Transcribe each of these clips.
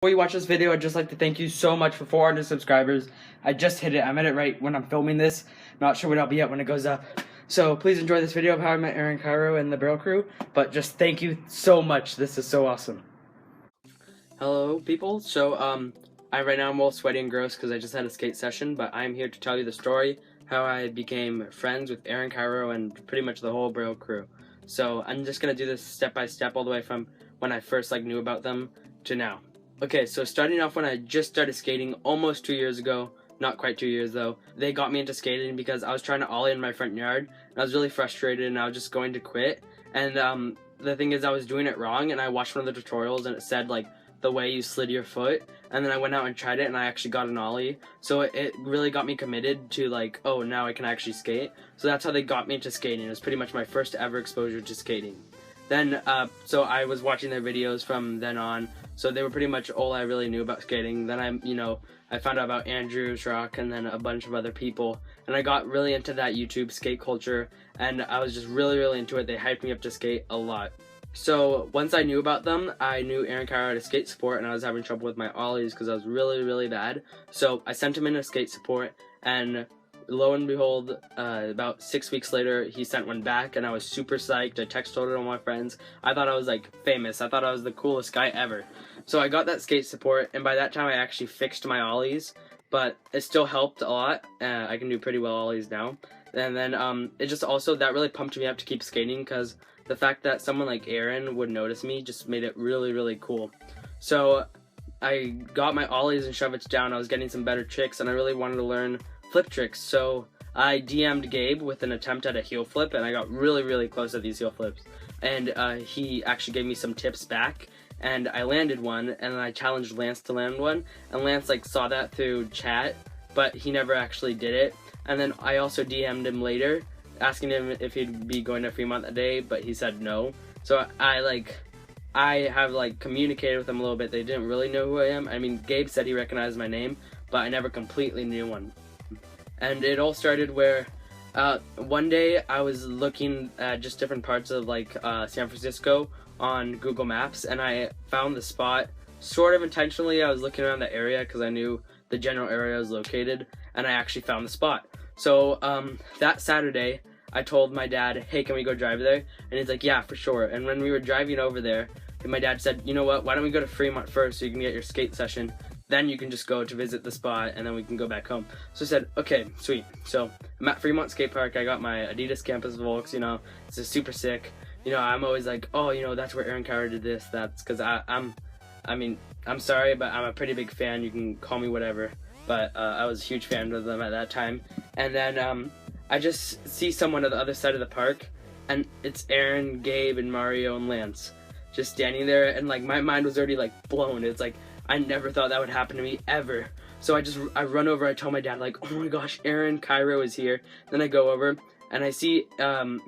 Before you watch this video, I'd just like to thank you so much for 400 subscribers. I just hit it. I'm at it right when I'm filming this. Not sure what I'll be at when it goes up. So please enjoy this video of how I met Aaron, Kyro, and the Braille crew. But just thank you so much. This is so awesome. Hello, people. So right now I'm all sweaty and gross because I just had a skate session. But I'm here to tell you the story how I became friends with Aaron, Kyro, and pretty much the whole Braille crew. So I'm just gonna do this step by step all the way from when I first knew about them to now. Okay, so starting off when I just started skating almost 2 years ago, not quite 2 years though, they got me into skating because I was trying to ollie in my front yard, and I was really frustrated and I was just going to quit. And the thing is I was doing it wrong, and I watched one of the tutorials and it said the way you slid your foot, and then I went out and tried it and I actually got an ollie. So it really got me committed to oh, now I can actually skate. So that's how they got me into skating. It was pretty much my first ever exposure to skating. Then, so I was watching their videos from then on, so they were pretty much all I really knew about skating. Then I found out about Andrew Schrock and then a bunch of other people, and I got really into that YouTube skate culture, and I was just really into it. They hyped me up to skate a lot. So once I knew about them, I knew Aaron Kyro had a skate support, and I was having trouble with my ollies because I was really bad. So I sent him in a skate support, and lo and behold, about 6 weeks later, he sent one back, and I was super psyched. I texted all my friends. I thought I was famous. I thought I was the coolest guy ever. So I got that skate support, and by that time I actually fixed my ollies, but it still helped a lot. I can do pretty well ollies now. And then it just also, that really pumped me up to keep skating, because the fact that someone like Aaron would notice me just made it really cool. So I got my ollies and shove-its down. I was getting some better tricks, and I really wanted to learn flip tricks. So I DM'd Gabe with an attempt at a heel flip, and I got really close at these heel flips. And he actually gave me some tips back, and I landed one, and I challenged Lance to land one, and Lance saw that through chat, but he never actually did it. And then I also DM'd him later, asking him if he'd be going to Fremont that day, but he said no. So I have communicated with him a little bit. They didn't really know who I am. I mean, Gabe said he recognized my name, but I never completely knew one. And it all started where one day I was looking at just different parts of San Francisco on Google Maps, and I found the spot sort of intentionally. I was looking around the area because I knew the general area I was located, and I actually found the spot. So that Saturday, I told my dad, hey, can we go drive there? And he's like, yeah, for sure. And when we were driving over there, my dad said, you know what, why don't we go to Fremont first so you can get your skate session? Then you can just go to visit the spot, and then we can go back home. So I said, okay, sweet. So I'm at Fremont Skate Park. I got my Adidas Campus Volks, it's just super sick. I'm always oh, that's where Aaron Kyro did this. That's because I'm sorry, but I'm a pretty big fan. You can call me whatever. But I was a huge fan of them at that time. And then I just see someone at the other side of the park, and it's Aaron, Gabe, and Mario, and Lance just standing there, and my mind was already blown. It's I never thought that would happen to me ever. So I run over, I tell my dad oh my gosh, Aaron Kyro is here. Then I go over and I see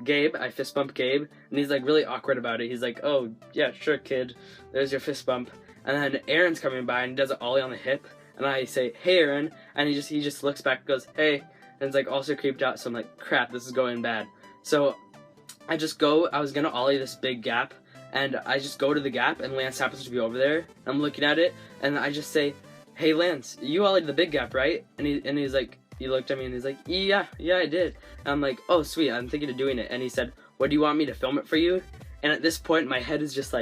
Gabe. I fist bump Gabe, and he's really awkward about it. He's oh yeah, sure kid, there's your fist bump. And then Aaron's coming by and he does an ollie on the hip, and I say, hey Aaron, and he just looks back and goes, hey, and it's also creeped out. So I'm crap, this is going bad. So I was gonna ollie this big gap, and I just go to the gap, and Lance happens to be over there. I'm looking at it, and I just say, hey Lance, you ollied the big gap, right? And he's he looked at me and he's yeah, I did. And I'm oh sweet, I'm thinking of doing it. And he said, what, do you want me to film it for you? And at this point my head is just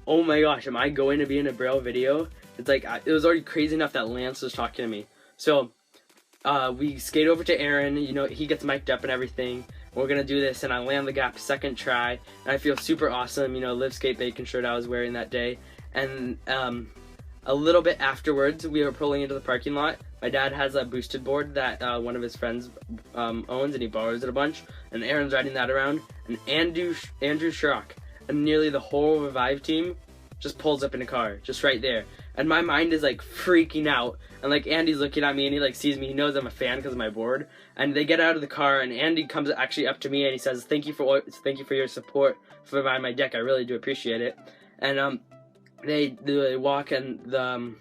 oh my gosh, am I going to be in a Braille video? It's it was already crazy enough that Lance was talking to me. So we skate over to Aaron, he gets mic'd up and everything. We're gonna do this, and I land the gap second try, and I feel super awesome. Live Skate Bacon shirt I was wearing that day. And a little bit afterwards, we were pulling into the parking lot. My dad has a boosted board that one of his friends owns, and he borrows it a bunch. And Aaron's riding that around, and Andrew Schrock and nearly the whole Revive team just pulls up in a car, just right there. And my mind is freaking out, and Andy's looking at me, and he sees me, he knows I'm a fan because of my board. And they get out of the car, and Andy comes actually up to me, and he says, thank you for your support for buying my deck, I really do appreciate it. And they walk, and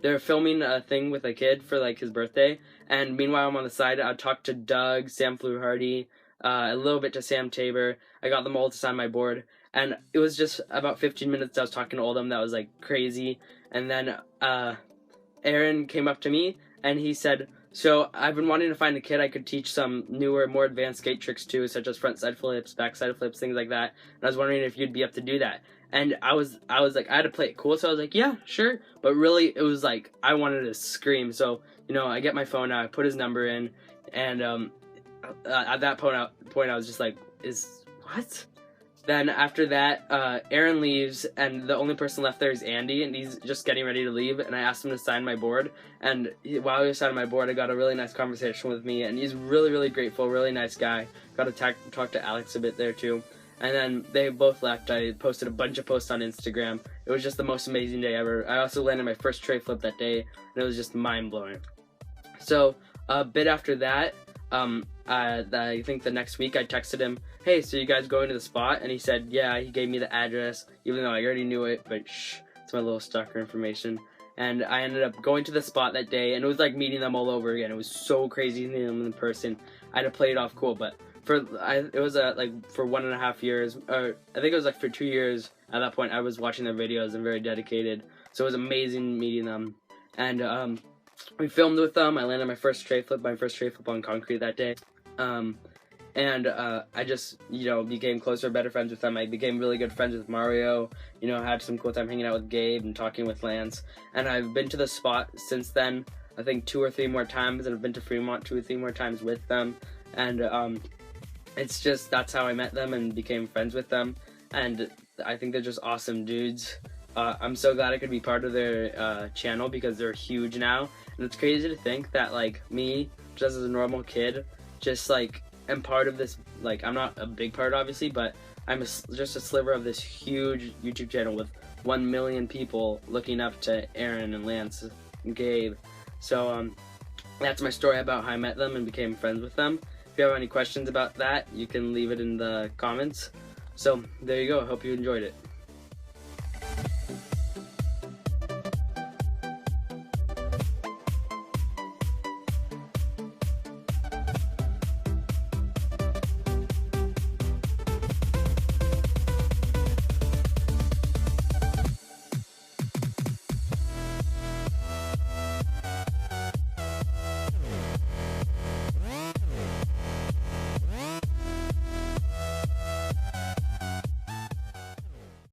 they're filming a thing with a kid for his birthday, and meanwhile I'm on the side. I talked to Doug, Sam Fluharty, a little bit to Sam Tabor. I got them all to sign my board, and it was just about 15 minutes I was talking to all of them. That was crazy. And then Aaron came up to me and he said, so I've been wanting to find a kid I could teach some newer, more advanced skate tricks to, such as front side flips, back side flips, things like that. And I was wondering if you'd be up to do that. And I was like, I had to play it cool, so I was like, yeah, sure. But really, it was like, I wanted to scream. So, you know, I get my phone out, I put his number in, and at that point, I was just like, what? Then after that, Aaron leaves, and the only person left there is Andy, and he's just getting ready to leave, and I asked him to sign my board, and while he was signing my board, I got a really nice conversation with me, and he's really, really grateful, really nice guy. Got to talk to Alex a bit there, too. And then they both left. I posted a bunch of posts on Instagram. It was just the most amazing day ever. I also landed my first tray flip that day, and it was just mind-blowing. So, a bit after that, I think the next week I texted him, hey, so you guys going to the spot? And he said, yeah. He gave me the address, even though I already knew it, but shh, it's my little stalker information. And I ended up going to the spot that day, and it was like meeting them all over again. It was so crazy meeting them in person. I had to play it off cool, but it was like for 1.5 years, or I think it was like for 2 years at that point. I was watching their videos and very dedicated, so it was amazing meeting them. And we filmed with them. I landed my first tray flip on concrete that day. I just, you know, became closer, better friends with them. I became really good friends with Mario, you know, had some cool time hanging out with Gabe and talking with Lance. And I've been to the spot since then, I think 2 or 3 more times, and I've been to Fremont 2 or 3 more times with them. And it's just, that's how I met them and became friends with them. And I think they're just awesome dudes. I'm so glad I could be part of their channel because they're huge now. And it's crazy to think that, like, me, just as a normal kid, just, like, am part of this, like, I'm not a big part, obviously, but I'm just a sliver of this huge YouTube channel with 1 million people looking up to Aaron and Lance and Gabe. So, that's my story about how I met them and became friends with them. If you have any questions about that, you can leave it in the comments. So, there you go. I hope you enjoyed it.